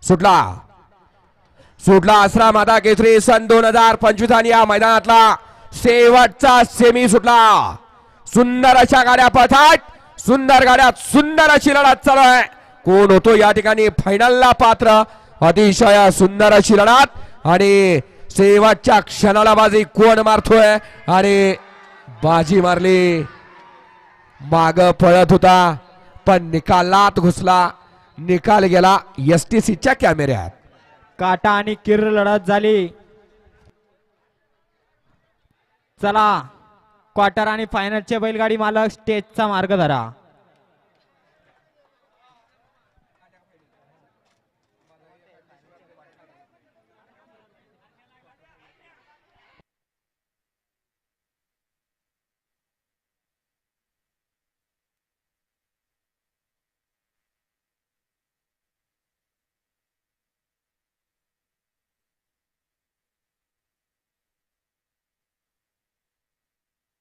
सुटला सुटला असरा माता केसरी सन 2025 आणि या मैदानातला शेवटचा सेमी सुटला। सुंदर अशा गाड्या पळतात, सुंदर गाड्यात सुंदर अशी लढत चालू आहे। कोण होतो या ठिकाणी फायनलला पात्र? अतिशय सुंदर अशी लढत आणि शेवटच्या क्षणाला बाजी कोण मारतोय? आणि बाजी मारली, माग पळत होता पण निकालात घुसला, निकाल गेला एसटीसीच्या कॅमेऱ्यात। काटा आणि किर्र लढत झाली। चला क्वार्टर आणि फायनलचे बैलगाडी मालक स्टेजचा मार्ग धरा।